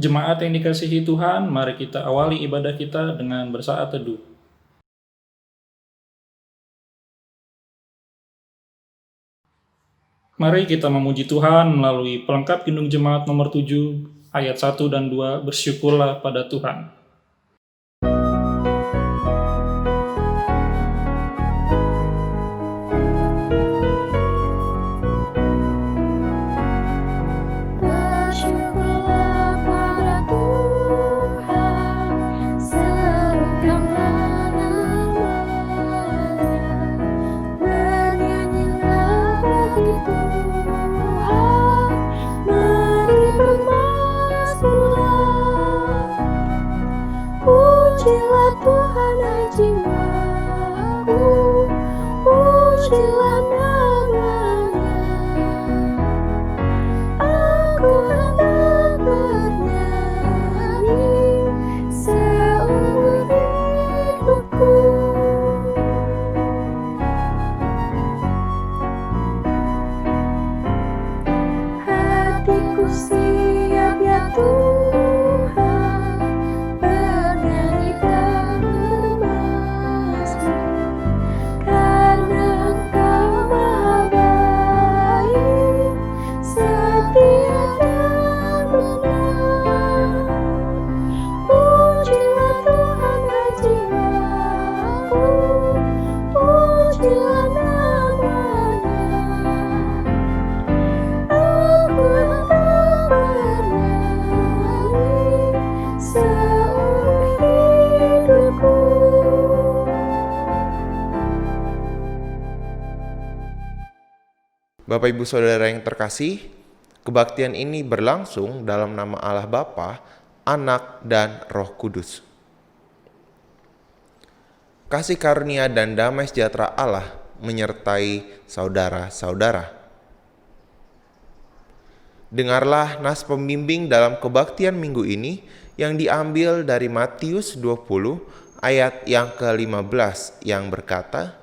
Jemaat yang dikasihi Tuhan, mari kita awali ibadah kita dengan bersaat teduh. Mari kita memuji Tuhan melalui pelengkap Kidung Jemaat nomor 7, ayat 1 dan 2, bersyukurlah pada Tuhan. Pujilah Tuhan hai jiwaku, pujilah namanya. Aku hendak bernyanyi seumur hidupku. Hatiku siap ya Tuhan, bernyanyi dan bermazmur, karena Engkau maha baik, setia dan benar. Pujilah Tuhan hai jiwaku, pujilah namanya. Aku hendak bernyanyi seumur hidupku. Bapak Ibu Saudara yang terkasih, kebaktian ini berlangsung dalam nama Allah Bapa, Anak, dan Roh Kudus. Kasih karunia dan damai sejahtera Allah menyertai saudara-saudara. Dengarlah nas pembimbing dalam kebaktian minggu ini yang diambil dari Matius 20 ayat yang ke-15 yang berkata,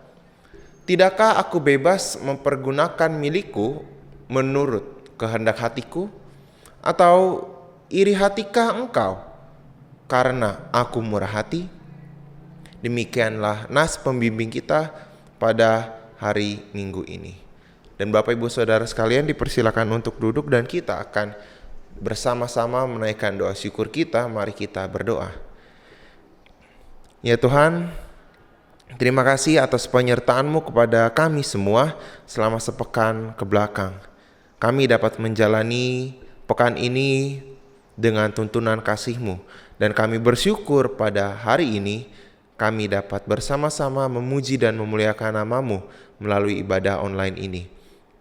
"Tidakkah aku bebas mempergunakan milikku menurut kehendak hatiku? Atau iri hatikah engkau karena aku murah hati?" Demikianlah nas pembimbing kita pada hari Minggu ini. Dan Bapak Ibu Saudara sekalian dipersilakan untuk duduk dan kita akan bersama-sama menaikkan doa syukur kita. Mari kita berdoa. Ya Tuhan, terima kasih atas penyertaan-Mu kepada kami semua selama sepekan ke belakang. Kami dapat menjalani pekan ini dengan tuntunan kasih-Mu. Dan kami bersyukur pada hari ini kami dapat bersama-sama memuji dan memuliakan nama-Mu melalui ibadah online ini.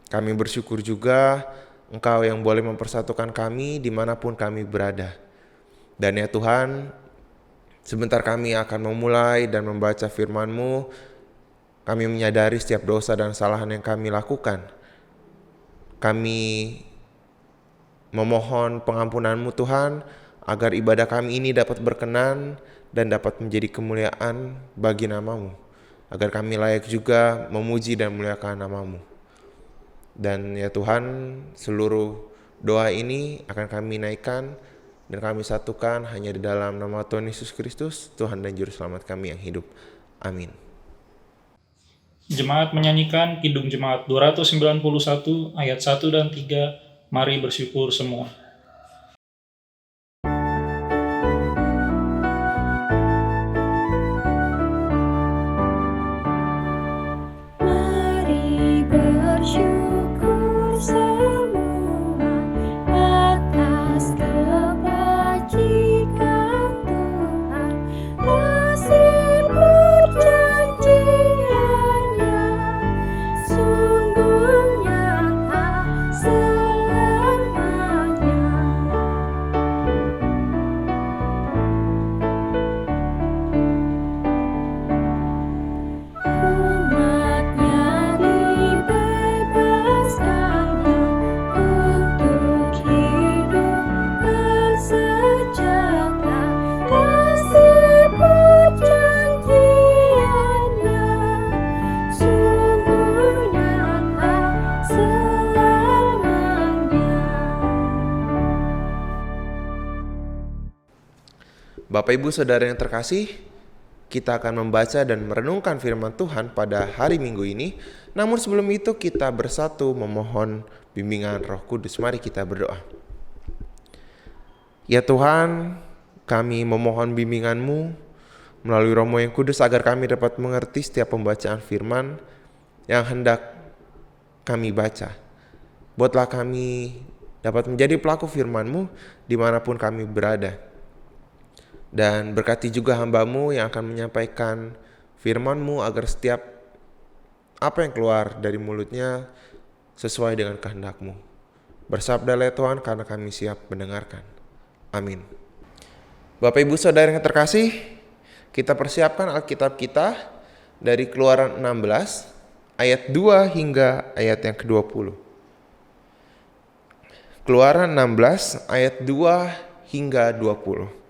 Kami bersyukur juga Engkau yang boleh mempersatukan kami dimanapun kami berada. Dan ya Tuhan, sebentar kami akan memulai dan membaca firman-Mu. Kami menyadari setiap dosa dan kesalahan yang kami lakukan. Kami memohon pengampunan-Mu Tuhan, agar ibadah kami ini dapat berkenan dan dapat menjadi kemuliaan bagi nama-Mu. Agar kami layak juga memuji dan memuliakan nama-Mu. Dan ya Tuhan, seluruh doa ini akan kami naikkan dan kami satukan hanya di dalam nama Tuhan Yesus Kristus, Tuhan dan Juru Selamat kami yang hidup. Amin. Jemaat menyanyikan Kidung Jemaat 291 ayat 1 dan 3, mari bersyukur semua. Mari bersyukur semua atas kebajikan Tuhan, kasih perjanjiannya sungguh nyata selamanya. Umatnya dibebaskannya Bapak Ibu Saudara yang terkasih, kita akan membaca dan merenungkan firman Tuhan pada hari Minggu ini. Namun sebelum itu kita bersatu memohon bimbingan Roh Kudus. Mari kita berdoa. Ya Tuhan, kami memohon bimbingan-Mu melalui Roh-Mu yang kudus agar kami dapat mengerti setiap pembacaan firman yang hendak kami baca. Buatlah kami dapat menjadi pelaku firman-Mu dimanapun kami berada. Dan berkati juga hamba-Mu yang akan menyampaikan firman-Mu agar setiap apa yang keluar dari mulutnya sesuai dengan kehendak-Mu. Bersabdalah Tuhan, karena kami siap mendengarkan. Amin. Bapak Ibu Saudara yang terkasih, kita persiapkan Alkitab kita dari Keluaran 16 ayat 2 hingga ayat yang ke-20. Keluaran 16 ayat 2 hingga 20.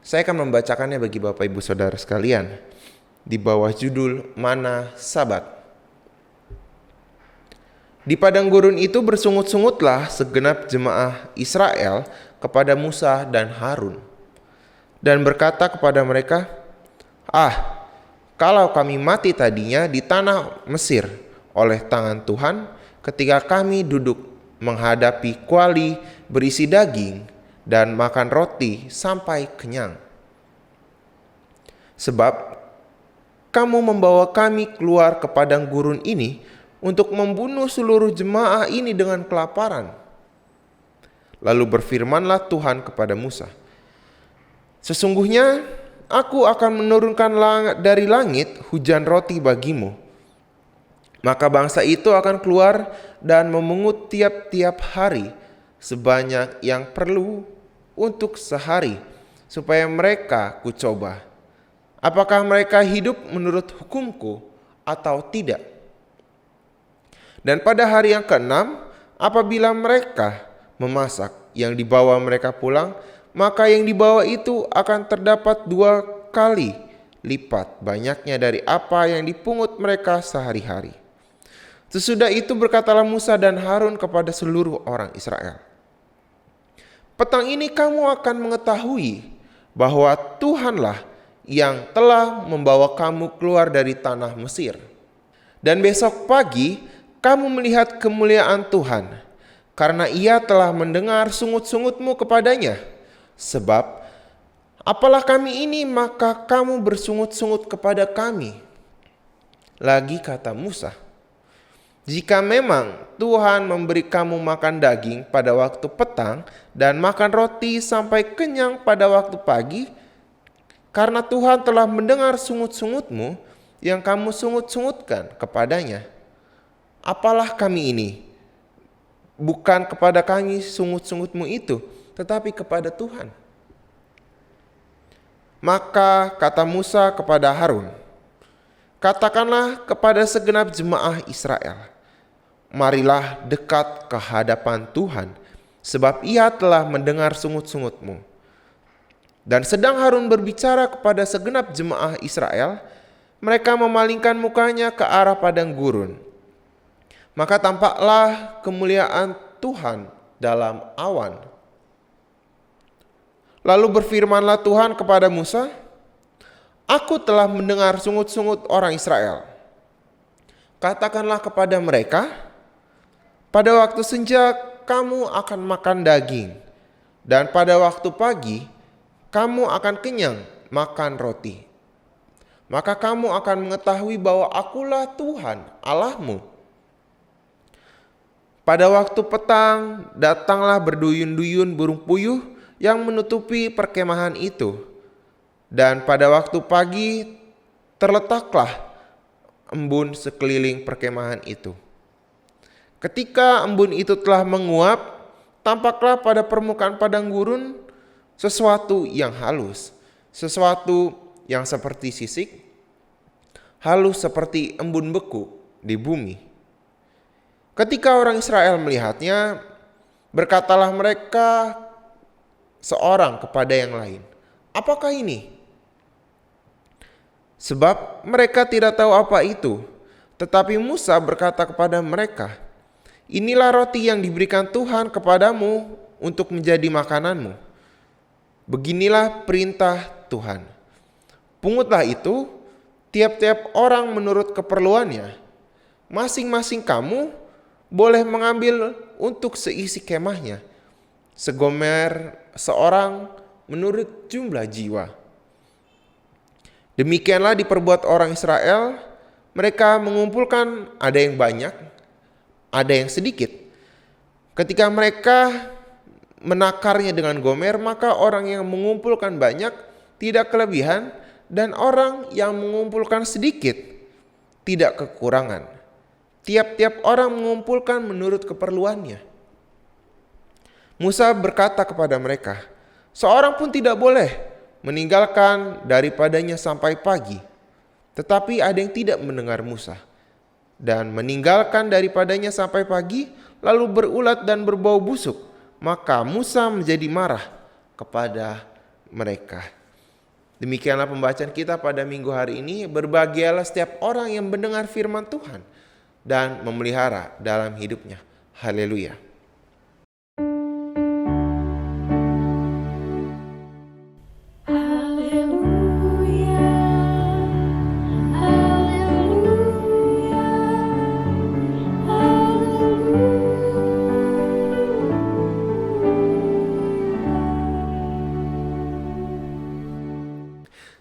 Saya akan membacakannya bagi Bapak Ibu Saudara sekalian di bawah judul Mana Sabat. Di padang gurun itu bersungut-sungutlah segenap jemaah Israel kepada Musa dan Harun, dan berkata kepada mereka, kalau kami mati tadinya di tanah Mesir oleh tangan Tuhan, ketika kami duduk menghadapi kuali berisi daging dan makan roti sampai kenyang. Sebab kamu membawa kami keluar ke padang gurun ini untuk membunuh seluruh jemaah ini dengan kelaparan. Lalu berfirmanlah Tuhan kepada Musa, sesungguhnya aku akan menurunkan dari langit hujan roti bagimu. Maka bangsa itu akan keluar dan memungut tiap-tiap hari sebanyak yang perlu untuk sehari, supaya mereka kucoba apakah mereka hidup menurut hukumku atau tidak. Dan pada hari yang ke-6, apabila mereka memasak yang dibawa mereka pulang, maka yang dibawa itu akan terdapat 2 kali lipat banyaknya dari apa yang dipungut mereka sehari-hari. Sesudah itu berkatalah Musa dan Harun kepada seluruh orang Israel, petang ini kamu akan mengetahui bahwa Tuhanlah yang telah membawa kamu keluar dari tanah Mesir. Dan besok pagi kamu melihat kemuliaan Tuhan, karena Ia telah mendengar sungut-sungutmu kepadanya. Sebab apalah kami ini, maka kamu bersungut-sungut kepada kami. Lagi kata Musa, jika memang Tuhan memberi kamu makan daging pada waktu petang dan makan roti sampai kenyang pada waktu pagi, karena Tuhan telah mendengar sungut-sungutmu yang kamu sungut-sungutkan kepadanya, apalah kami ini? Bukan kepada kami sungut-sungutmu itu, tetapi kepada Tuhan. Maka kata Musa kepada Harun, katakanlah kepada segenap jemaah Israel, marilah dekat ke hadapan Tuhan, sebab Ia telah mendengar sungut-sungutmu. Dan sedang Harun berbicara kepada segenap jemaah Israel, mereka memalingkan mukanya ke arah padang gurun. Maka tampaklah kemuliaan Tuhan dalam awan. Lalu berfirmanlah Tuhan kepada Musa, aku telah mendengar sungut-sungut orang Israel. Katakanlah kepada mereka, pada waktu senja kamu akan makan daging, dan pada waktu pagi kamu akan kenyang makan roti. Maka kamu akan mengetahui bahwa akulah Tuhan Allahmu. Pada waktu petang datanglah berduyun-duyun burung puyuh yang menutupi perkemahan itu. Dan pada waktu pagi terletaklah embun sekeliling perkemahan itu. Ketika embun itu telah menguap, tampaklah pada permukaan padang gurun sesuatu yang halus, sesuatu yang seperti sisik, halus seperti embun beku di bumi. Ketika orang Israel melihatnya, berkatalah mereka seorang kepada yang lain, apakah ini? Sebab mereka tidak tahu apa itu. Tetapi Musa berkata kepada mereka, inilah roti yang diberikan Tuhan kepadamu untuk menjadi makananmu. Beginilah perintah Tuhan. Pungutlah itu tiap-tiap orang menurut keperluannya. Masing-masing kamu boleh mengambil untuk seisi kemahnya, segomer seorang menurut jumlah jiwa. Demikianlah diperbuat orang Israel. Mereka mengumpulkan, ada yang banyak, ada yang sedikit. Ketika mereka menakarnya dengan gomer, maka orang yang mengumpulkan banyak tidak kelebihan, dan orang yang mengumpulkan sedikit tidak kekurangan. Tiap-tiap orang mengumpulkan menurut keperluannya. Musa berkata kepada mereka, seorang pun tidak boleh meninggalkan daripadanya sampai pagi. Tetapi ada yang tidak mendengar Musa dan meninggalkan daripadanya sampai pagi, lalu berulat dan berbau busuk. Maka Musa menjadi marah kepada mereka. Demikianlah pembacaan kita pada minggu hari ini. Berbahagialah setiap orang yang mendengar firman Tuhan dan memelihara dalam hidupnya. Haleluya. Haleluya, haleluya,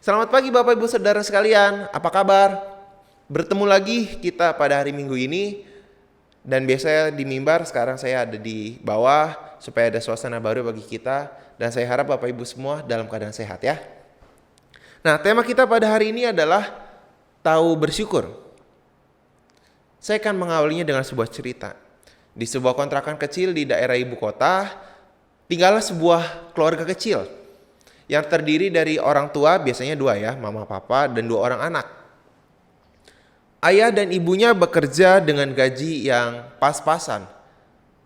Selamat pagi Bapak Ibu Saudara sekalian, apa kabar? Bertemu lagi kita pada hari Minggu ini. Dan biasanya di mimbar, sekarang saya ada di bawah supaya ada suasana baru bagi kita. Dan saya harap Bapak Ibu semua dalam keadaan sehat ya. Nah, tema kita pada hari ini adalah tahu bersyukur. Saya akan mengawalinya dengan sebuah cerita. Di sebuah kontrakan kecil di daerah ibu kota, tinggallah sebuah keluarga kecil yang terdiri dari orang tua, biasanya dua ya, mama papa dan dua orang anak. Ayah dan ibunya bekerja dengan gaji yang pas-pasan.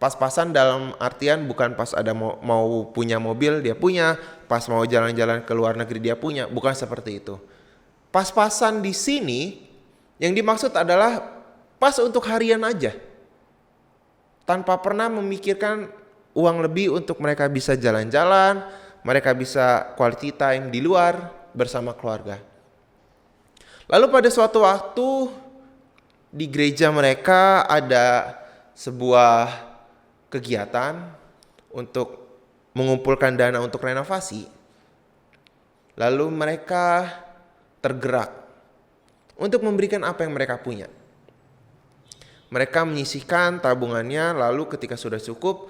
Pas-pasan dalam artian bukan pas ada mau punya mobil dia punya, pas mau jalan-jalan ke luar negeri dia punya, bukan seperti itu. Pas-pasan di sini yang dimaksud adalah pas untuk harian aja. Tanpa pernah memikirkan uang lebih untuk mereka bisa jalan-jalan, mereka bisa quality time di luar bersama keluarga. Lalu pada suatu waktu di gereja mereka ada sebuah kegiatan untuk mengumpulkan dana untuk renovasi. Lalu mereka tergerak untuk memberikan apa yang mereka punya. Mereka menyisihkan tabungannya, lalu ketika sudah cukup,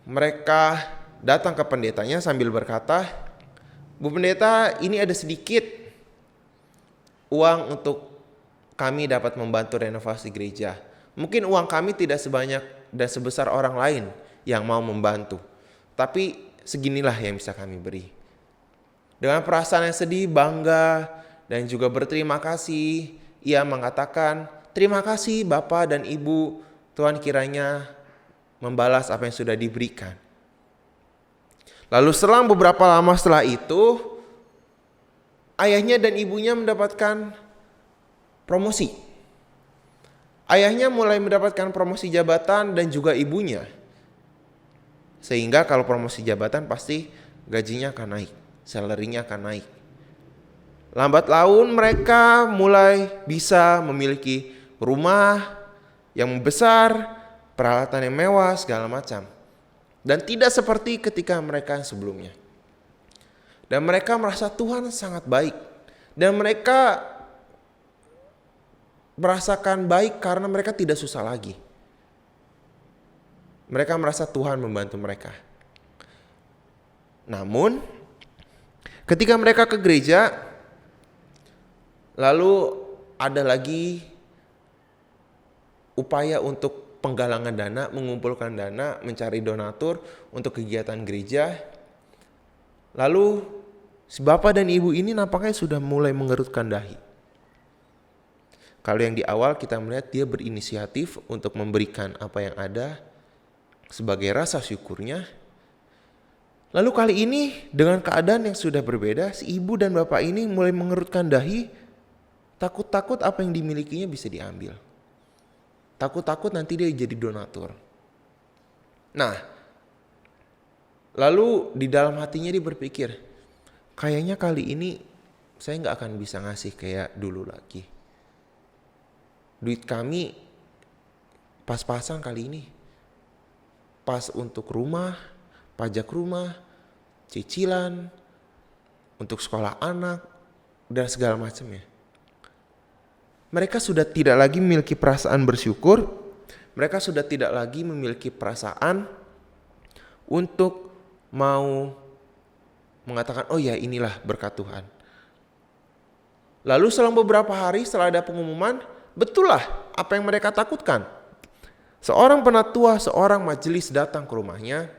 mereka datang ke pendetanya sambil berkata, Bu pendeta, ini ada sedikit uang untuk kami dapat membantu renovasi gereja. Mungkin uang kami tidak sebanyak dan sebesar orang lain yang mau membantu, tapi seginilah yang bisa kami beri. Dengan perasaan yang sedih, bangga, dan juga berterima kasih, ia mengatakan, terima kasih Bapak dan Ibu, Tuhan kiranya membalas apa yang sudah diberikan. Lalu selang beberapa lama setelah itu, ayahnya dan ibunya mendapatkan promosi. Ayahnya mulai mendapatkan promosi jabatan dan juga ibunya. Sehingga kalau promosi jabatan pasti gajinya akan naik, salary-nya akan naik. Lambat laun mereka mulai bisa memiliki rumah yang besar, peralatan yang mewah, segala macam. Dan tidak seperti ketika mereka yang sebelumnya. Dan mereka merasa Tuhan sangat baik. Dan mereka merasakan baik karena mereka tidak susah lagi. Mereka merasa Tuhan membantu mereka. Namun, ketika mereka ke gereja, lalu ada lagi upaya untuk penggalangan dana, mengumpulkan dana, mencari donatur untuk kegiatan gereja. Lalu si bapak dan ibu ini nampaknya sudah mulai mengerutkan dahi. Kalau yang di awal kita melihat dia berinisiatif untuk memberikan apa yang ada sebagai rasa syukurnya. Lalu kali ini dengan keadaan yang sudah berbeda, si ibu dan bapak ini mulai mengerutkan dahi, takut-takut apa yang dimilikinya bisa diambil. Takut-takut nanti dia jadi donatur. Nah, Lalu di dalam hatinya dia berpikir, kayaknya kali ini saya nggak akan bisa ngasih kayak dulu lagi. Duit kami pas-pasan kali ini. Pas untuk rumah, pajak rumah, cicilan, untuk sekolah anak, dan segala macamnya. Mereka sudah tidak lagi memiliki perasaan bersyukur. Mereka sudah tidak lagi memiliki perasaan untuk mau mengatakan, oh ya inilah berkat Tuhan. Lalu selang beberapa hari setelah ada pengumuman, betullah apa yang mereka takutkan. Seorang penatua, seorang majelis datang ke rumahnya.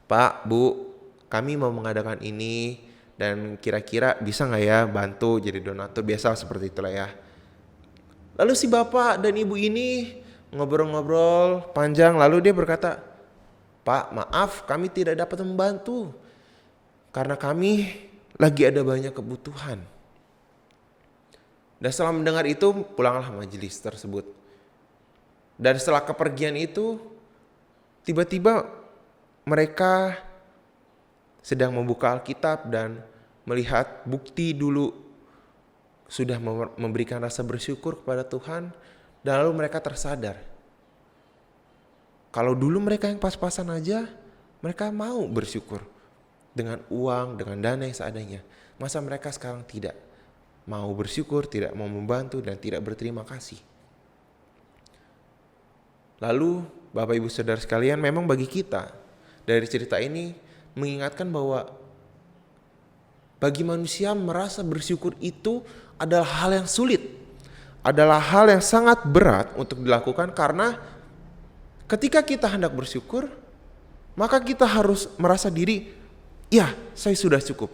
Pak, Bu, kami mau mengadakan ini dan kira-kira bisa gak ya bantu jadi donatur, biasa seperti itulah ya. Lalu si bapak dan ibu ini ngobrol-ngobrol panjang, lalu dia berkata, Pak, maaf kami tidak dapat membantu karena kami lagi ada banyak kebutuhan. Dan setelah mendengar itu, pulanglah majelis tersebut. Dan setelah kepergian itu, tiba-tiba mereka sedang membuka Alkitab dan melihat bukti dulu sudah memberikan rasa bersyukur kepada Tuhan. Dan lalu mereka tersadar, kalau dulu mereka yang pas-pasan aja, mereka mau bersyukur dengan uang, dengan dana yang seadanya. Masa mereka sekarang tidak mau bersyukur, tidak mau membantu, dan tidak berterima kasih. Lalu Bapak Ibu Saudara sekalian, memang bagi kita dari cerita ini mengingatkan bahwa bagi manusia merasa bersyukur itu adalah hal yang sulit, adalah hal yang sangat berat untuk dilakukan, karena ketika kita hendak bersyukur, maka kita harus merasa diri, ya saya sudah cukup.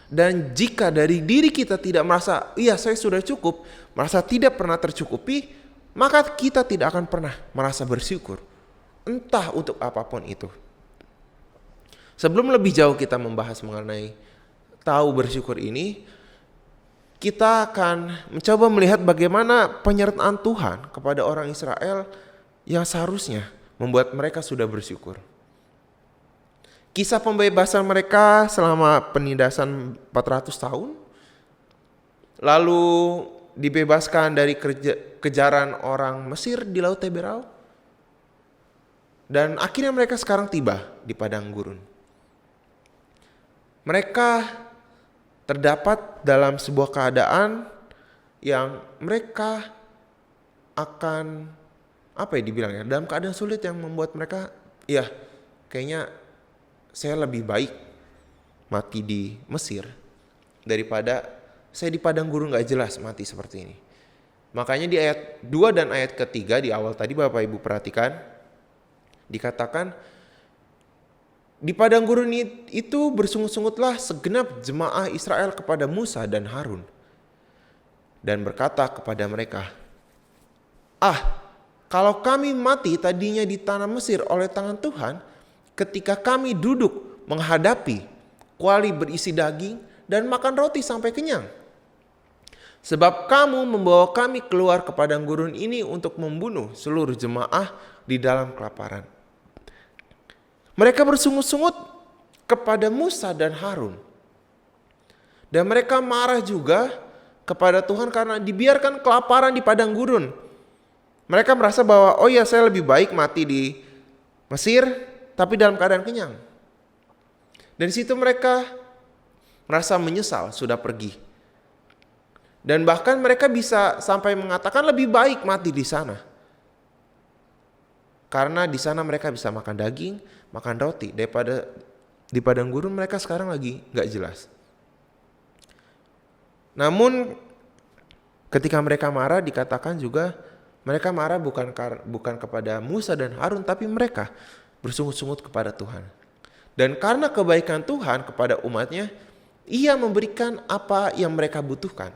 Dan jika dari diri kita tidak merasa, iya saya sudah cukup, merasa tidak pernah tercukupi, maka kita tidak akan pernah merasa bersyukur. Entah untuk apapun itu. Sebelum lebih jauh kita membahas mengenai tahu bersyukur ini, kita akan mencoba melihat bagaimana penyertaan Tuhan kepada orang Israel yang seharusnya membuat mereka sudah bersyukur. Kisah pembebasan mereka selama penindasan 400 tahun, lalu dibebaskan dari kejaran orang Mesir di Laut Teberau, dan akhirnya mereka sekarang tiba di padang gurun. Mereka terdapat dalam sebuah keadaan yang mereka akan dalam keadaan sulit yang membuat mereka, ya kayaknya saya lebih baik mati di Mesir daripada saya di padang gurun gak jelas mati seperti ini. Makanya di ayat 2 dan ayat ketiga di awal tadi Bapak Ibu perhatikan, dikatakan di padang gurun itu bersungut-sungutlah segenap jemaah Israel kepada Musa dan Harun, dan berkata kepada mereka, kalau kami mati tadinya di tanah Mesir oleh tangan Tuhan, ketika kami duduk menghadapi kuali berisi daging dan makan roti sampai kenyang. Sebab kamu membawa kami keluar ke padang gurun ini untuk membunuh seluruh jemaah di dalam kelaparan. Mereka bersungut-sungut kepada Musa dan Harun. Dan mereka marah juga kepada Tuhan karena dibiarkan kelaparan di padang gurun. Mereka merasa bahwa saya lebih baik mati di Mesir tapi dalam keadaan kenyang. Dan di situ mereka merasa menyesal sudah pergi. Dan bahkan mereka bisa sampai mengatakan lebih baik mati di sana. Karena di sana mereka bisa makan daging, makan roti, daripada di padang gurun mereka sekarang lagi gak jelas. Namun ketika mereka marah, dikatakan juga mereka marah bukan kepada Musa dan Harun, tapi mereka bersungut-sungut kepada Tuhan. Dan karena kebaikan Tuhan kepada umatnya, Ia memberikan apa yang mereka butuhkan.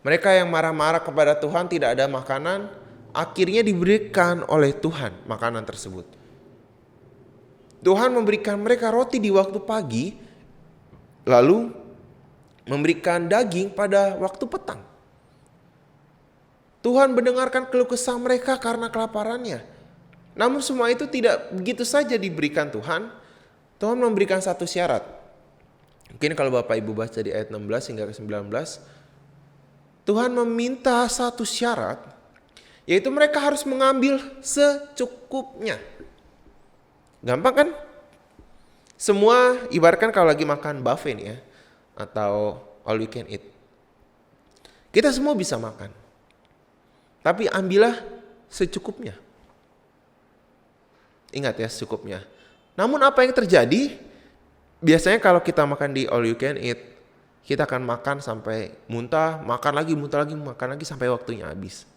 Mereka yang marah-marah kepada Tuhan tidak ada makanan, akhirnya diberikan oleh Tuhan makanan tersebut. Tuhan memberikan mereka roti di waktu pagi, lalu memberikan daging pada waktu petang. Tuhan mendengarkan keluh kesah mereka karena kelaparannya. Namun semua itu tidak begitu saja diberikan Tuhan. Tuhan memberikan satu syarat. Mungkin kalau Bapak Ibu baca di ayat 16 hingga ke 19, Tuhan meminta satu syarat, yaitu mereka harus mengambil secukupnya. Gampang kan? Semua ibaratkan kalau lagi makan buffet nih ya, atau all you can eat. Kita semua bisa makan. Tapi ambillah secukupnya. Ingat ya, secukupnya. Namun apa yang terjadi? Biasanya kalau kita makan di all you can eat, kita akan makan sampai muntah, makan lagi, makan lagi sampai waktunya habis.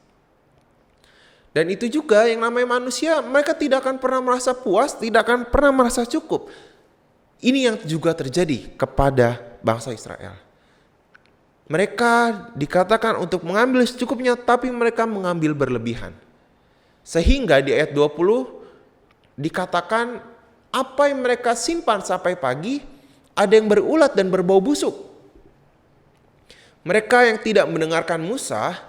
Dan itu juga yang namanya manusia, mereka tidak akan pernah merasa puas, tidak akan pernah merasa cukup. Ini yang juga terjadi kepada bangsa Israel. Mereka dikatakan untuk mengambil secukupnya, tapi mereka mengambil berlebihan. Sehingga di ayat 20 dikatakan apa yang mereka simpan sampai pagi, ada yang berulat dan berbau busuk. Mereka yang tidak mendengarkan Musa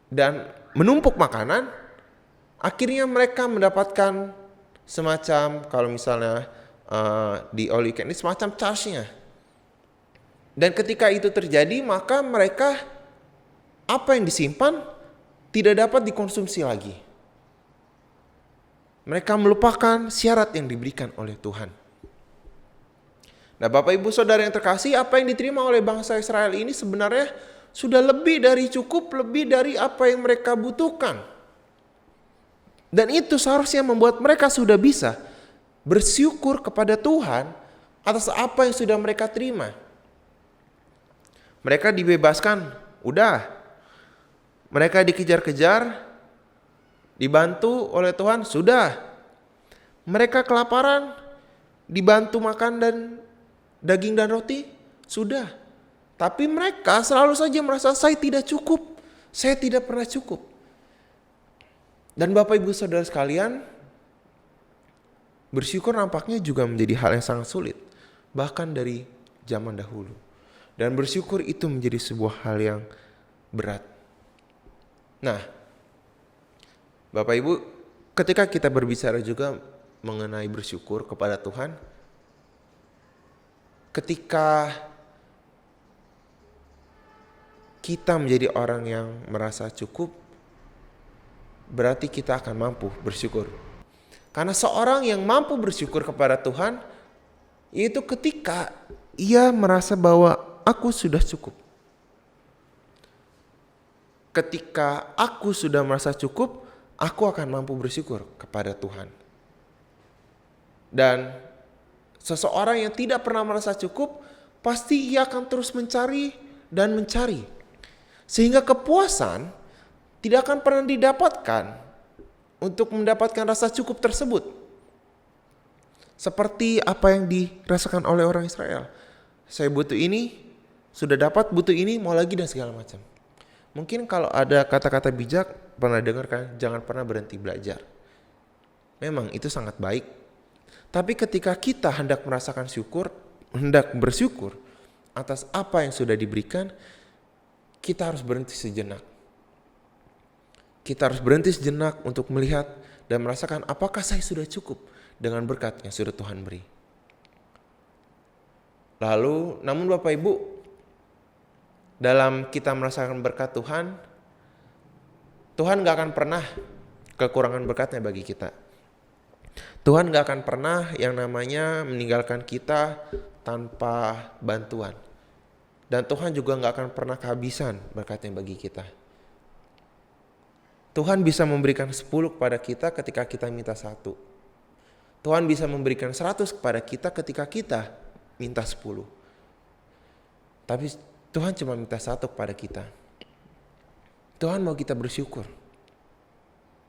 dan menumpuk makanan, akhirnya mereka mendapatkan semacam, kalau misalnya di all you can eat, semacam charge-nya. Dan ketika itu terjadi, maka mereka apa yang disimpan tidak dapat dikonsumsi lagi. Mereka melupakan syarat yang diberikan oleh Tuhan. Nah, Bapak Ibu Saudara yang terkasih, apa yang diterima oleh bangsa Israel ini sebenarnya sudah lebih dari cukup, lebih dari apa yang mereka butuhkan. Dan itu seharusnya membuat mereka sudah bisa bersyukur kepada Tuhan atas apa yang sudah mereka terima. Mereka dibebaskan, udah. Mereka dikejar-kejar, dibantu oleh Tuhan, sudah. Mereka kelaparan, dibantu makan dan daging dan roti, sudah. Tapi mereka selalu saja merasa saya tidak cukup, saya tidak pernah cukup. Dan Bapak Ibu Saudara sekalian, bersyukur nampaknya juga menjadi hal yang sangat sulit, bahkan dari zaman dahulu. Dan bersyukur itu menjadi sebuah hal yang berat. Nah, Bapak Ibu, ketika kita berbicara juga mengenai bersyukur kepada Tuhan, ketika kita menjadi orang yang merasa cukup, berarti kita akan mampu bersyukur. Karena seorang yang mampu bersyukur kepada Tuhan, yaitu ketika ia merasa bahwa aku sudah cukup. Ketika aku sudah merasa cukup, aku akan mampu bersyukur kepada Tuhan. Dan seseorang yang tidak pernah merasa cukup, pasti ia akan terus mencari dan mencari. Sehingga kepuasan tidak akan pernah didapatkan untuk mendapatkan rasa cukup tersebut. Seperti apa yang dirasakan oleh orang Israel. Saya butuh ini, sudah dapat, butuh ini, mau lagi dan segala macam. Mungkin kalau ada kata-kata bijak, pernah dengar kan, jangan pernah berhenti belajar. Memang itu sangat baik. Tapi ketika kita hendak merasakan syukur, hendak bersyukur atas apa yang sudah diberikan, kita harus berhenti sejenak. Kita harus berhenti sejenak untuk melihat dan merasakan apakah saya sudah cukup dengan berkat yang sudah Tuhan beri. Lalu, namun Bapak Ibu, dalam kita merasakan berkat Tuhan, Tuhan gak akan pernah kekurangan berkatnya bagi kita. Tuhan gak akan pernah yang namanya meninggalkan kita tanpa bantuan. Dan Tuhan juga gak akan pernah kehabisan berkatnya bagi kita. Tuhan bisa memberikan 10 kepada kita ketika kita minta 1. Tuhan bisa memberikan 100 kepada kita ketika kita minta 10. Tapi Tuhan cuma minta 1 kepada kita. Tuhan mau kita bersyukur.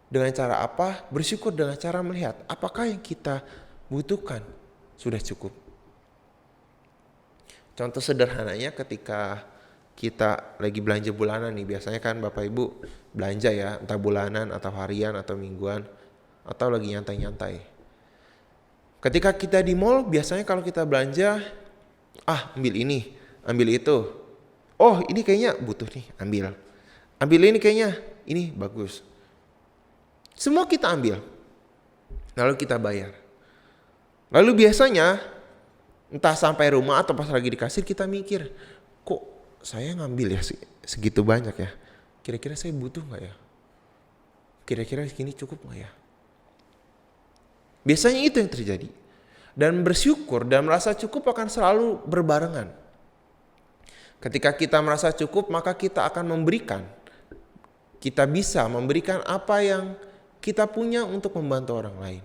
Dengan cara apa? Bersyukur dengan cara melihat apakah yang kita butuhkan sudah cukup. Contoh sederhananya ketika kita lagi belanja bulanan nih. Biasanya kan Bapak Ibu belanja ya, entah bulanan atau harian atau mingguan, atau lagi nyantai-nyantai. Ketika kita di mall, biasanya kalau kita belanja, ambil ini, ambil itu. Oh, ini kayaknya butuh nih, ambil. Ambil ini kayaknya, ini bagus. Semua kita ambil, lalu kita bayar. Lalu biasanya entah sampai rumah atau pas lagi di kasir kita mikir, kok saya ngambil ya segitu banyak ya? Kira-kira saya butuh gak ya? Kira-kira segini cukup gak ya? Biasanya itu yang terjadi. Dan bersyukur dan merasa cukup akan selalu berbarengan. Ketika kita merasa cukup, maka kita akan memberikan. Kita bisa memberikan apa yang kita punya untuk membantu orang lain.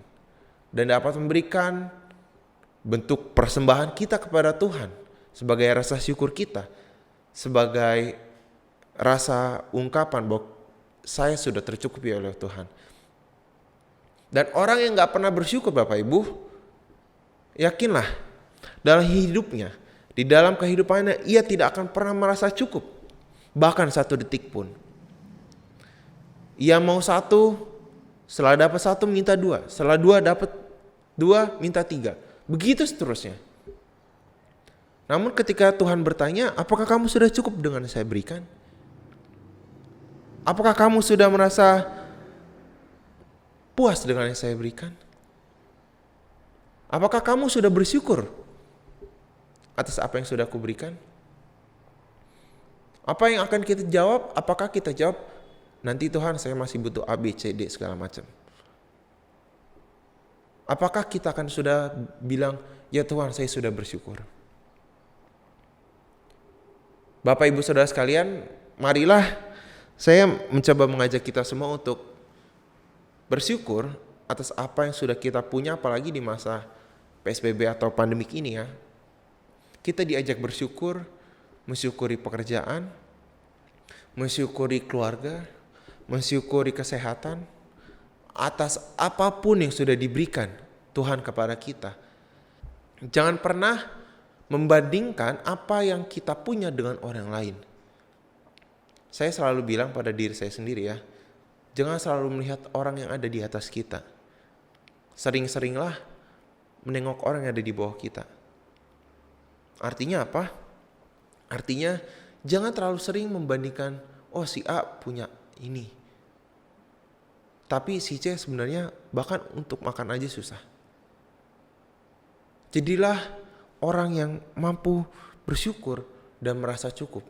Dan dapat memberikan bentuk persembahan kita kepada Tuhan sebagai rasa syukur kita. Sebagai rasa ungkapan bahwa saya sudah tercukupi oleh Tuhan. Dan orang yang gak pernah bersyukur Bapak Ibu, yakinlah dalam hidupnya, di dalam kehidupannya ia tidak akan pernah merasa cukup. Bahkan satu detik pun. Ia mau satu, setelah dapat satu minta dua. Setelah dua dapat dua minta tiga. Begitu seterusnya. Namun ketika Tuhan bertanya, apakah kamu sudah cukup dengan yang saya berikan? Apakah kamu sudah merasa puas dengan yang saya berikan? Apakah kamu sudah bersyukur atas apa yang sudah aku berikan? Apa yang akan kita jawab? Apakah kita jawab, nanti Tuhan saya masih butuh A, B, C, D segala macam? Apakah kita akan sudah bilang, ya Tuhan saya sudah bersyukur? Bapak Ibu Saudara sekalian, marilah saya mencoba mengajak kita semua untuk bersyukur atas apa yang sudah kita punya, apalagi di masa PSBB atau pandemik ini ya. Kita diajak bersyukur, mensyukuri pekerjaan, mensyukuri keluarga, mensyukuri kesehatan, atas apapun yang sudah diberikan Tuhan kepada kita. Jangan pernah membandingkan apa yang kita punya dengan orang lain. Saya selalu bilang pada diri saya sendiri ya, jangan selalu melihat orang yang ada di atas kita. Sering-seringlah menengok orang yang ada di bawah kita. Artinya apa? Artinya jangan terlalu sering membandingkan, oh si A punya ini, tapi si C sebenarnya bahkan untuk makan aja susah. Jadilah orang yang mampu bersyukur dan merasa cukup.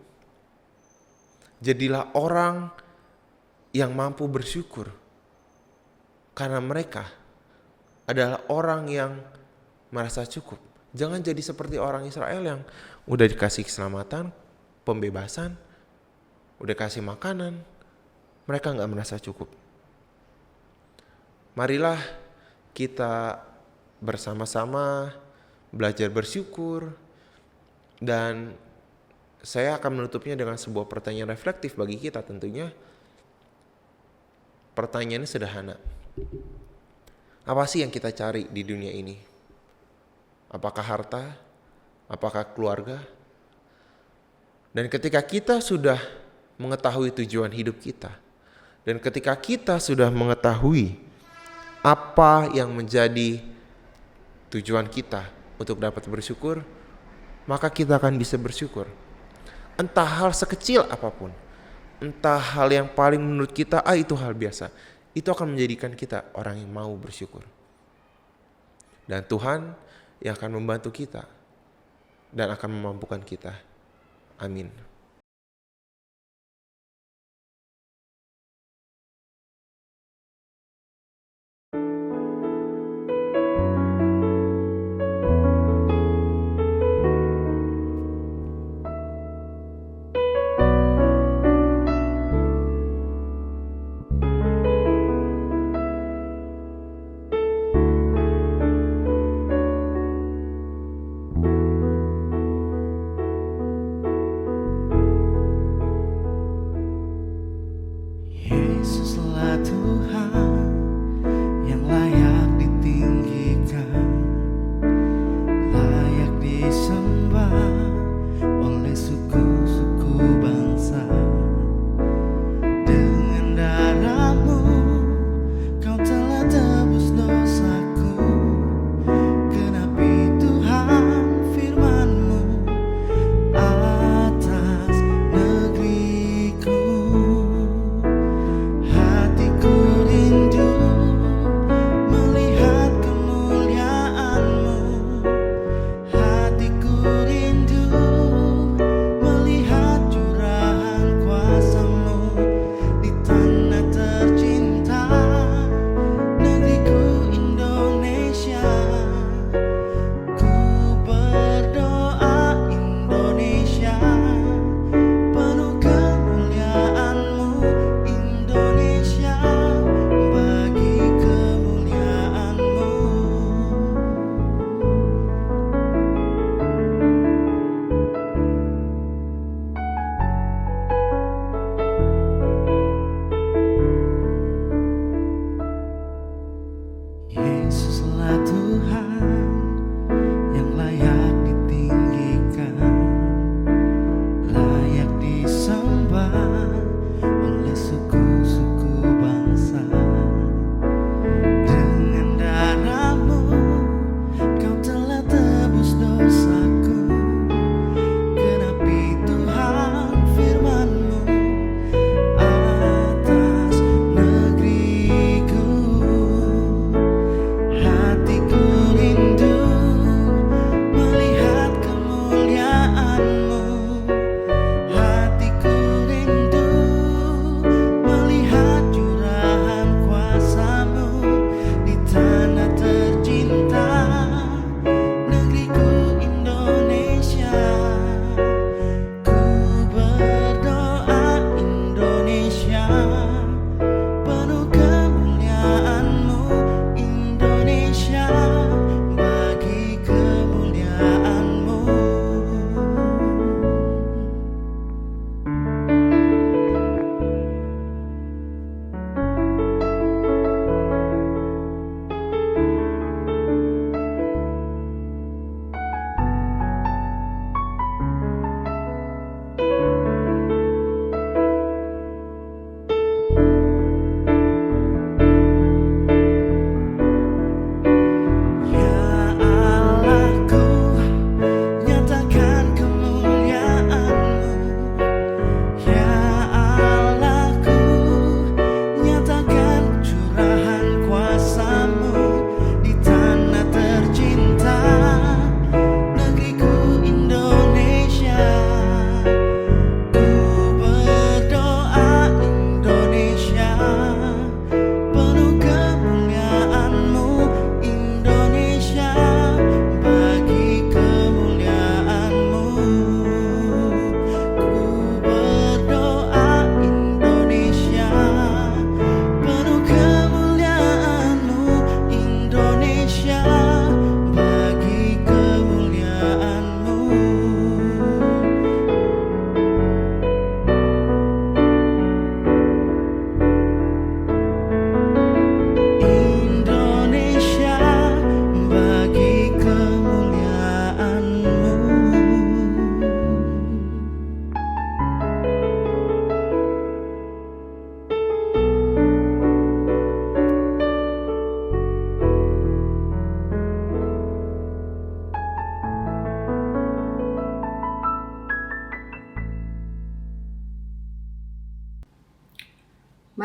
Jadilah orang yang mampu bersyukur karena mereka adalah orang yang merasa cukup. Jangan jadi seperti orang Israel yang udah dikasih keselamatan, pembebasan, udah kasih makanan, mereka gak merasa cukup. Marilah kita bersama-sama belajar bersyukur, dan saya akan menutupnya dengan sebuah pertanyaan reflektif bagi kita tentunya. Pertanyaannya sederhana. Apa sih yang kita cari di dunia ini? Apakah harta? Apakah keluarga? Dan ketika kita sudah mengetahui tujuan hidup kita, dan ketika kita sudah mengetahui apa yang menjadi tujuan kita untuk dapat bersyukur, maka kita akan bisa bersyukur. Entah hal sekecil apapun, entah hal yang paling menurut kita, itu hal biasa, itu akan menjadikan kita orang yang mau bersyukur. Dan Tuhan yang akan membantu kita dan akan memampukan kita. Amin.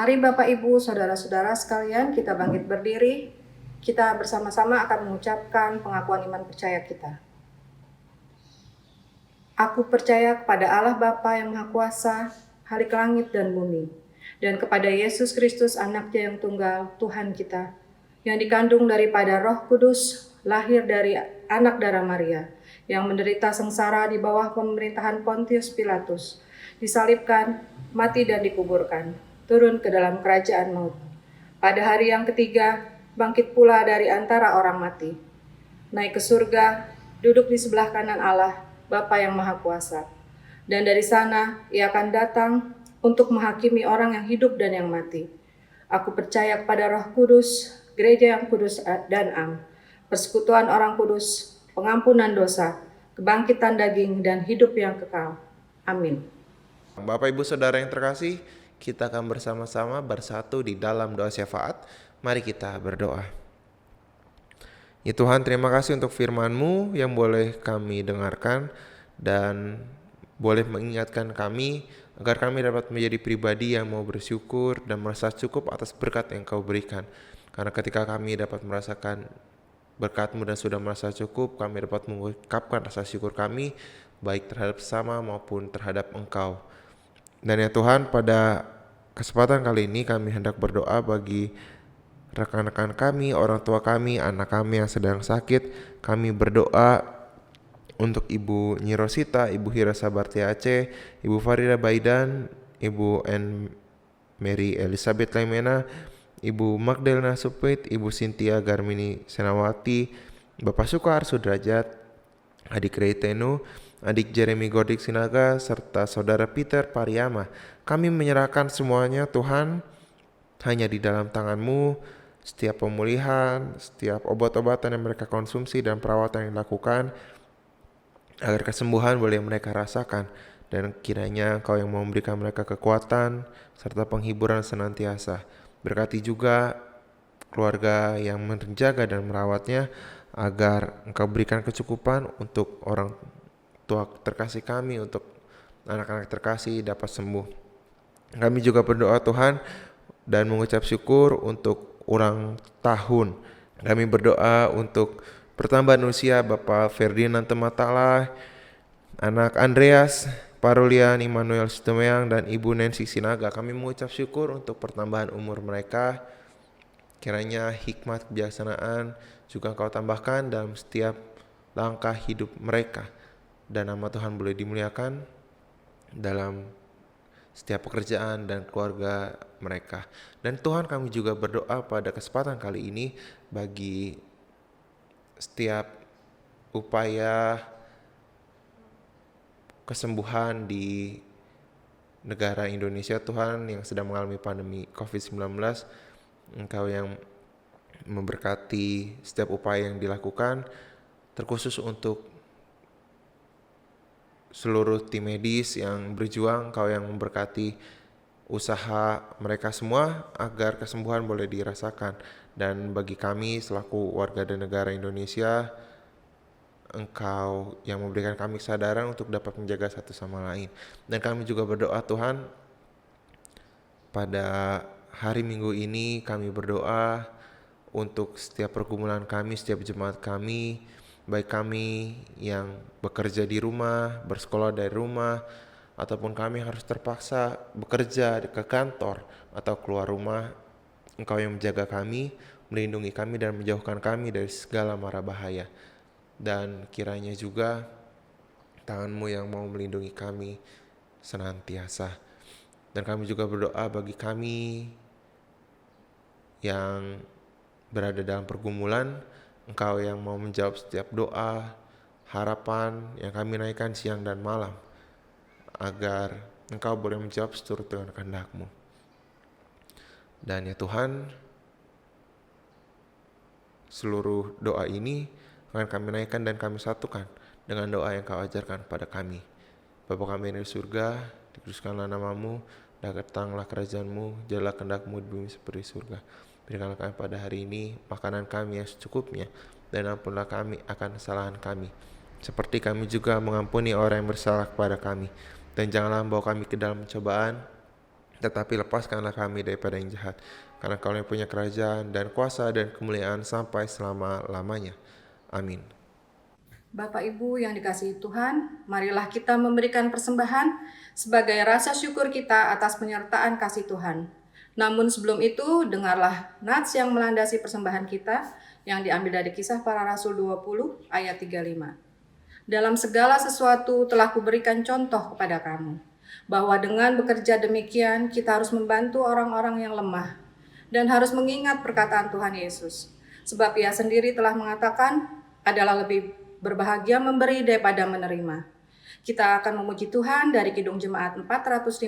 Mari Bapak Ibu, Saudara-saudara sekalian, kita bangkit berdiri. Kita bersama-sama akan mengucapkan pengakuan iman percaya kita. Aku percaya kepada Allah Bapa yang Maha Kuasa, Khalik langit dan bumi, dan kepada Yesus Kristus Anaknya yang tunggal, Tuhan kita, yang dikandung daripada Roh Kudus, lahir dari anak darah Maria, yang menderita sengsara di bawah pemerintahan Pontius Pilatus, disalibkan, mati dan dikuburkan, turun ke dalam kerajaan maut. Pada hari yang ketiga, bangkit pula dari antara orang mati, naik ke surga, duduk di sebelah kanan Allah, Bapa yang Maha Kuasa. Dan dari sana ia akan datang untuk menghakimi orang yang hidup dan yang mati. Aku percaya kepada Roh Kudus, gereja yang kudus dan am, persekutuan orang kudus, pengampunan dosa, kebangkitan daging dan hidup yang kekal. Amin. Bapak Ibu Saudara yang terkasih, kita akan bersama-sama bersatu di dalam doa syafaat. Mari kita berdoa. Ya Tuhan, terima kasih untuk firman-Mu yang boleh kami dengarkan dan boleh mengingatkan kami agar kami dapat menjadi pribadi yang mau bersyukur dan merasa cukup atas berkat yang Kau berikan. Karena ketika kami dapat merasakan berkat-Mu dan sudah merasa cukup, kami dapat mengungkapkan rasa syukur kami baik terhadap sesama maupun terhadap Engkau. Dan ya Tuhan, pada kesempatan kali ini kami hendak berdoa bagi rekan-rekan kami, orang tua kami, anak kami yang sedang sakit. Kami berdoa untuk Ibu Nyirosita, Ibu Hira Sabarti Aceh, Ibu Farida Baidan, Ibu N. Mary Elizabeth Lemena, Ibu Magdalena Supit, Ibu Cynthia Garmini Senawati, Bapak Sukar Sudrajat, Adik Ray Tenu, Adik Jeremy Godik Sinaga, serta Saudara Peter Pariyama. Kami menyerahkan semuanya Tuhan hanya di dalam tangan-Mu. Setiap pemulihan, setiap obat-obatan yang mereka konsumsi dan perawatan yang dilakukan, agar kesembuhan boleh mereka rasakan. Dan kiranya Engkau yang memberikan mereka kekuatan serta penghiburan senantiasa. Berkati juga keluarga yang menjaga dan merawatnya, agar Engkau berikan kecukupan untuk orang tua terkasih kami, untuk anak-anak terkasih dapat sembuh. Kami juga berdoa Tuhan dan mengucap syukur untuk ulang tahun. Kami berdoa untuk pertambahan usia Bapak Ferdinand Tematala, anak Andreas Parulian Immanuel Sitomeyang, dan Ibu Nancy Sinaga. Kami mengucap syukur untuk pertambahan umur mereka. Kiranya hikmat kebijaksanaan juga Engkau tambahkan dalam setiap langkah hidup mereka, dan nama Tuhan boleh dimuliakan dalam setiap pekerjaan dan keluarga mereka. Dan Tuhan, kami juga berdoa pada kesempatan kali ini bagi setiap upaya kesembuhan di negara Indonesia Tuhan yang sedang mengalami pandemi COVID-19. Engkau yang memberkati setiap upaya yang dilakukan, terkhusus untuk seluruh tim medis yang berjuang. Kau yang memberkati usaha mereka semua agar kesembuhan boleh dirasakan. Dan bagi kami selaku warga dan negara Indonesia, Engkau yang memberikan kami kesadaran untuk dapat menjaga satu sama lain. Dan kami juga berdoa Tuhan, pada hari Minggu ini kami berdoa untuk setiap pergumulan kami, setiap jemaat kami, baik kami yang bekerja di rumah, bersekolah dari rumah, ataupun kami harus terpaksa bekerja ke kantor atau keluar rumah. Engkau yang menjaga kami, melindungi kami dan menjauhkan kami dari segala mara bahaya. Dan kiranya juga tangan-Mu yang mau melindungi kami senantiasa. Dan kami juga berdoa bagi kami yang berada dalam pergumulan. Engkau yang mau menjawab setiap doa, harapan yang kami naikkan siang dan malam, agar Engkau boleh menjawab seturut dengan kehendak-Mu. Dan ya Tuhan, seluruh doa ini akan kami naikkan dan kami satukan dengan doa yang Kau ajarkan pada kami. Bapa kami yang di surga, dikuduskanlah nama-Mu, datanglah kerajaan-Mu, jadilah kehendak-Mu di bumi seperti di surga. Berikanlah kami pada hari ini makanan kami yang secukupnya, dan ampunlah kami akan kesalahan kami, seperti kami juga mengampuni orang yang bersalah kepada kami. Dan janganlah membawa kami ke dalam pencobaan, tetapi lepaskanlah kami daripada yang jahat. Karena Kau yang punya kerajaan dan kuasa dan kemuliaan sampai selama-lamanya. Amin. Bapak Ibu yang dikasihi Tuhan, marilah kita memberikan persembahan sebagai rasa syukur kita atas penyertaan kasih Tuhan. Namun sebelum itu, dengarlah nats yang melandasi persembahan kita yang diambil dari Kisah Para Rasul 20 ayat 35. Dalam segala sesuatu telah kuberikan contoh kepada kamu, bahwa dengan bekerja demikian kita harus membantu orang-orang yang lemah dan harus mengingat perkataan Tuhan Yesus. Sebab Ia sendiri telah mengatakan adalah lebih berbahagia memberi daripada menerima. Kita akan memuji Tuhan dari Kidung Jemaat 450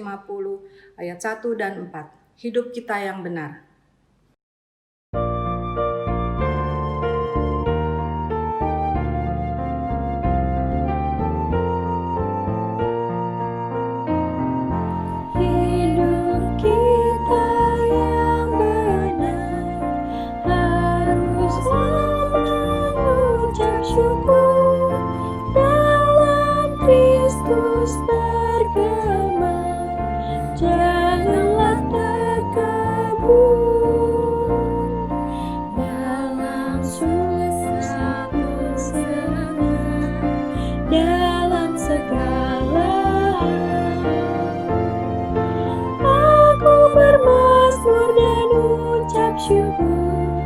ayat 1 dan 4. Hidup kita yang benar. Hidup kita yang benar haruslah mengucap syukur dalam Kristus bergema. Janganlah terkabur dalam susah pun senang, dalam segala hal. Aku bermazmur dan ucap syukur,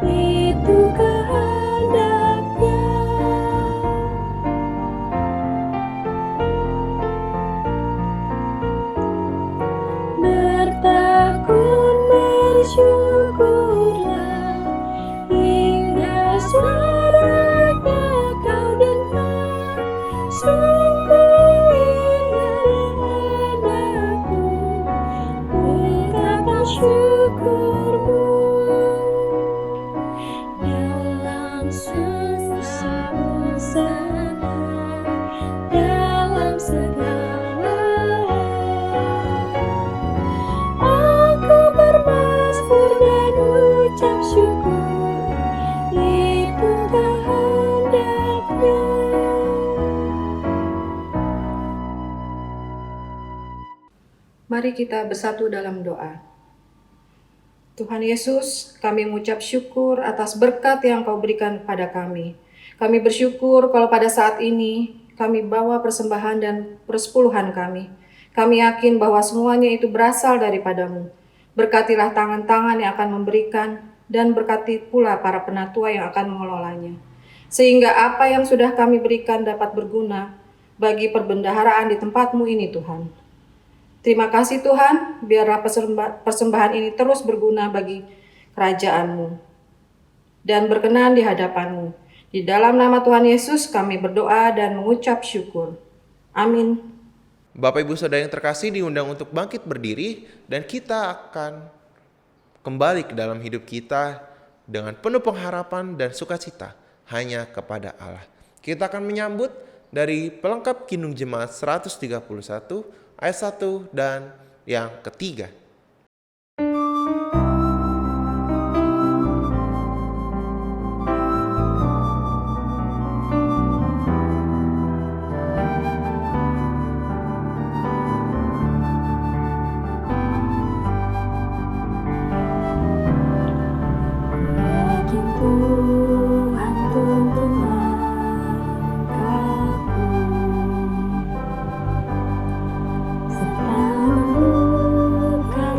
itu kehendaknya. Bertekun bersyukurlah hingga suaranya kau dengar. Sungguh indah anakku, ungkapkan syukurmu. Dalam susah pun senang, dalam segala hal. Aku bermazmur dan ucap syukur, itu kehendaknya. Mari kita bersatu dalam doa. Tuhan Yesus, kami mengucap syukur atas berkat yang Kau berikan kepada kami. Kami bersyukur kalau pada saat ini kami bawa persembahan dan persepuluhan kami. Kami yakin bahwa semuanya itu berasal daripada-Mu. Berkatilah tangan-tangan yang akan memberikan dan berkati pula para penatua yang akan mengelolanya. Sehingga apa yang sudah kami berikan dapat berguna bagi perbendaharaan di tempat-Mu ini Tuhan. Terima kasih Tuhan, biarlah persembahan ini terus berguna bagi kerajaan-Mu dan berkenan di hadapan-Mu. Di dalam nama Tuhan Yesus kami berdoa dan mengucap syukur. Amin. Bapak Ibu Saudara yang terkasih, diundang untuk bangkit berdiri dan kita akan kembali ke dalam hidup kita dengan penuh pengharapan dan sukacita hanya kepada Allah. Kita akan menyambut dari pelengkap Kidung Jemaat 131 ayat 1 dan yang ketiga. Yakin Tuhan tuntun langkahku, serta membuka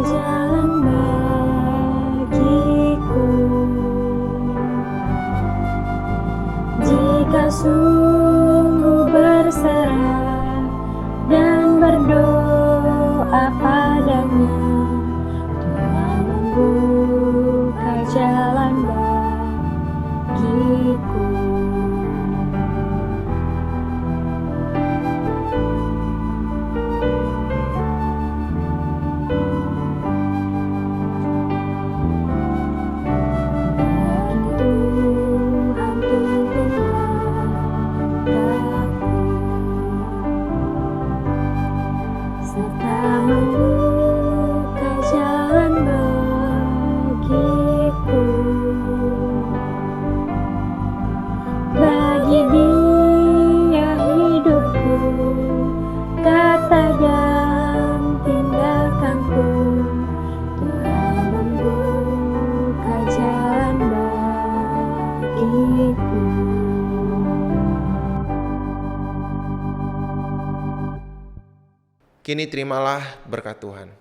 Kini terimalah berkat Tuhan.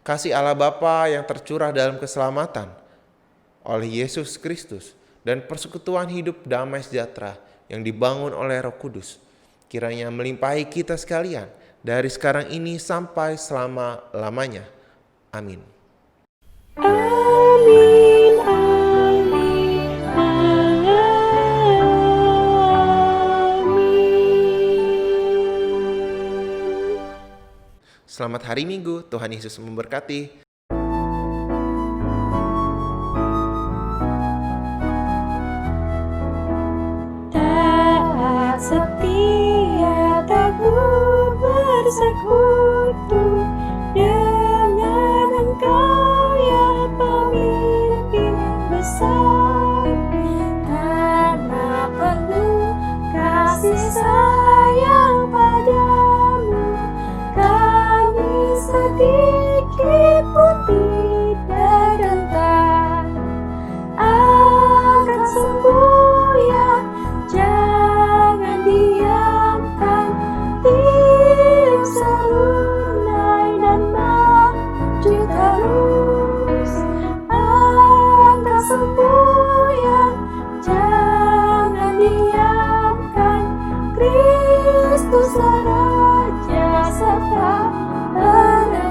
Kasih Allah Bapa yang tercurah dalam keselamatan oleh Yesus Kristus dan persekutuan hidup damai sejahtera yang dibangun oleh Roh Kudus kiranya melimpahi kita sekalian dari sekarang ini sampai selama-lamanya. Amin. Amin, amin, amin. Selamat hari Minggu, Tuhan Yesus memberkati. Taat setia tabur bersekutu dengan Engkau ya pemimpin besar, karena penuh kasih sayang padamu, kami sedikit pun tidak gentar akan semboyan. Jangan diamkan, tim serunai dan maju terus. Angkat semboyan, jangan diamkan, Kristus Raja serta penebus.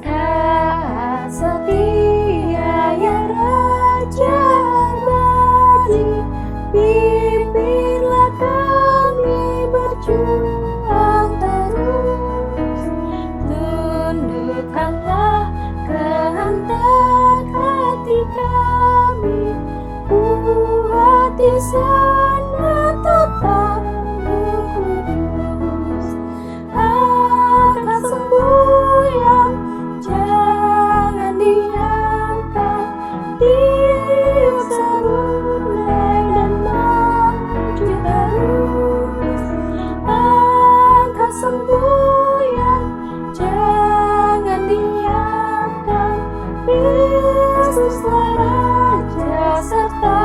Taat setia ya Raja Abadi, pimpinlah kami berjuang terus. Tundukkanlah kehendak hati kami, hati sana tetap kudus. Angkat semboyan, jangan diangkat, diam serunai dan maju terus. Angkat semboyan, jangan diangkat, Kristus Raja serta